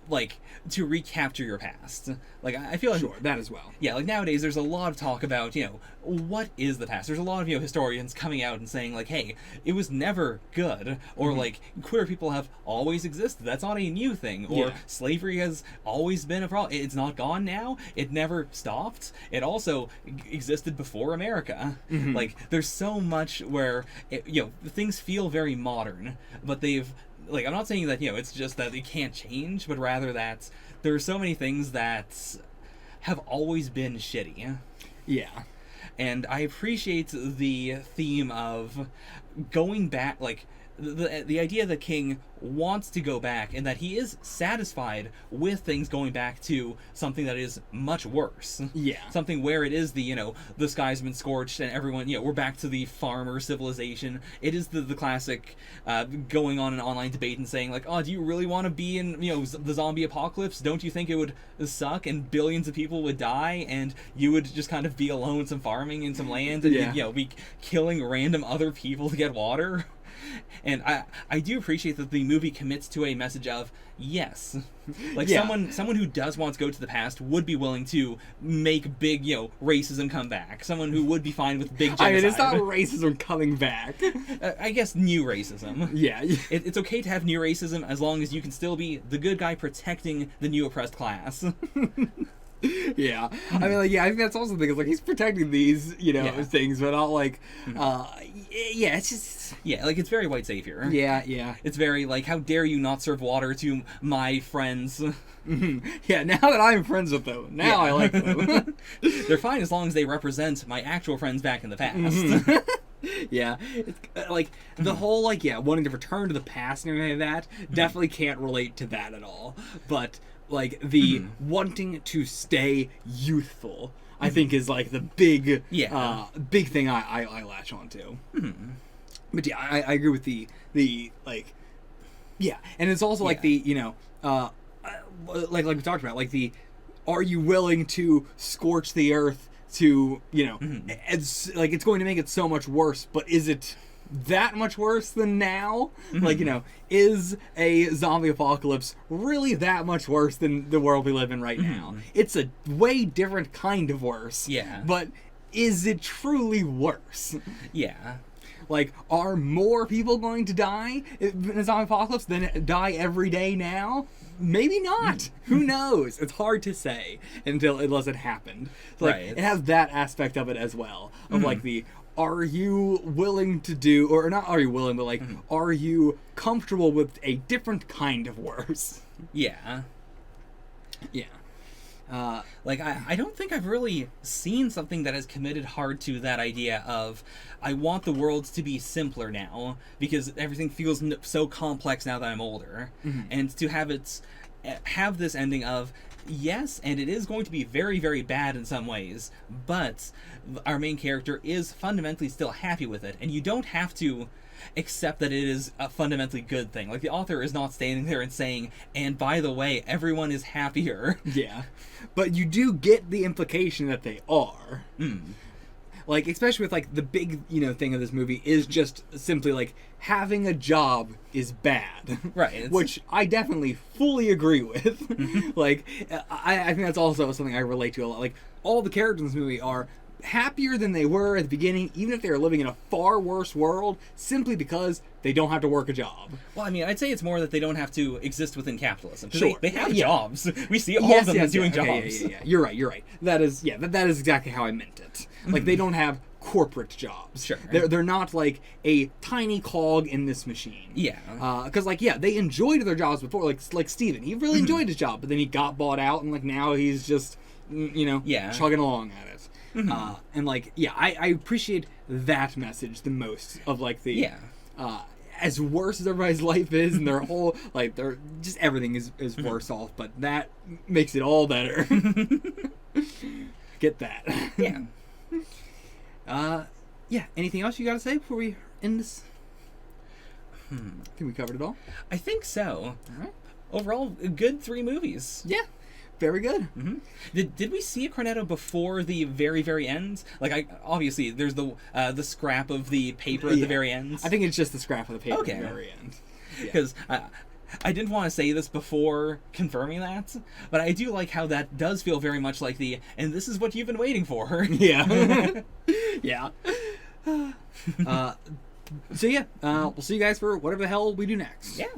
Speaker 2: like, to recapture your past. Like, I feel like...
Speaker 1: Sure, that as well.
Speaker 2: Yeah, like, nowadays there's a lot of talk about, you know, what is the past? There's a lot of, you know, historians coming out and saying, like, hey, it was never good. Or, like, queer people have always existed. That's not a new thing. Or slavery has always been a problem. It's not gone now. It never stopped. It also existed before America. Like, there's so much where, you know, things feel very modern, but they've... Like, I'm not saying that, you know, it's just that it can't change, but rather that there are so many things that have always been shitty.
Speaker 1: Yeah.
Speaker 2: And I appreciate the theme of going back, like, the idea that King wants to go back and that he is satisfied with things going back to something that is much worse.
Speaker 1: Yeah.
Speaker 2: Something where it is the, the sky's been scorched and everyone, we're back to the farmer civilization. It is the classic going on an online debate and saying like, oh, do you really want to be in, the zombie apocalypse? Don't you think it would suck and billions of people would die and you would just kind of be alone with some farming in some land and be killing random other people to get water? And I do appreciate that the movie commits to a message of yes, like someone who does want to go to the past would be willing to make big racism come back. Someone who would be fine with big genocide.
Speaker 1: I mean, it's not racism coming back.
Speaker 2: I guess new racism.
Speaker 1: Yeah,
Speaker 2: it's okay to have new racism as long as you can still be the good guy protecting the new oppressed class.
Speaker 1: Yeah, I mean, like, I think that's also the thing. Is like he's protecting these, things, but not like, it's just,
Speaker 2: like it's very white savior.
Speaker 1: Yeah.
Speaker 2: It's very like, how dare you not serve water to my friends?
Speaker 1: Yeah, now that I'm friends with them, now I like them.
Speaker 2: They're fine as long as they represent my actual friends back in the past.
Speaker 1: Yeah, it's, like the whole wanting to return to the past and everything like that definitely can't relate to that at all. But like the wanting to stay youthful, I think is like the big big thing I latch on to. But yeah, I agree with the like, and it's also like the like we talked about, like the, are you willing to scorch the earth to it's like it's going to make it so much worse, but is it that much worse than now? Like, is a zombie apocalypse really that much worse than the world we live in right now? It's a way different kind of worse.
Speaker 2: Yeah.
Speaker 1: But is it truly worse?
Speaker 2: Yeah.
Speaker 1: Like, are more people going to die in a zombie apocalypse than die every day now? Maybe not. Who knows? It's hard to say unless it happened. So, like, it has that aspect of it as well. Of like the, are you willing to do, or not are you willing, but like, are you comfortable with a different kind of worse?
Speaker 2: Yeah.
Speaker 1: Yeah.
Speaker 2: Like, I don't think I've really seen something that has committed hard to that idea of, I want the world to be simpler now, because everything feels so complex now that I'm older. And to have this ending of, yes, and it is going to be very, very bad in some ways, but our main character is fundamentally still happy with it, and you don't have to accept that it is a fundamentally good thing. Like, the author is not standing there and saying, and by the way, everyone is happier.
Speaker 1: Yeah. But you do get the implication that they are. Like, especially with, like, the big, thing of this movie is just simply, like, having a job is bad.
Speaker 2: Right.
Speaker 1: Which I definitely fully agree with. Like, I think that's also something I relate to a lot. Like, all the characters in this movie are happier than they were at the beginning, even if they are living in a far worse world, simply because they don't have to work a job.
Speaker 2: Well, I mean, I'd say it's more that they don't have to exist within capitalism.
Speaker 1: Sure.
Speaker 2: They have jobs. We see all of them doing jobs.
Speaker 1: Yeah. You're right. That is exactly how I meant it. Like, they don't have corporate jobs.
Speaker 2: Sure.
Speaker 1: They're not like a tiny cog in this machine.
Speaker 2: Yeah.
Speaker 1: Because they enjoyed their jobs before. Like Steven, he really enjoyed his job, but then he got bought out, and like now he's just chugging along at it. And like, I appreciate that message the most of like the as worse as everybody's life is, and their whole like their just everything is worse off, but that makes it all better. Get that. Anything else you gotta say before we end this? I think we covered it all.
Speaker 2: I think so.
Speaker 1: All right.
Speaker 2: Overall, good 3 movies.
Speaker 1: Yeah. Very good.
Speaker 2: Did we see a Cornetto before the very, very end? Like, obviously there's the scrap of the paper at the very end.
Speaker 1: I think it's just the scrap of the paper at the very end.
Speaker 2: Because I didn't want to say this before confirming that, but I do like how that does feel very much like and this is what you've been waiting for.
Speaker 1: Yeah. Yeah. So we'll see you guys for whatever the hell we do next.
Speaker 2: Yeah.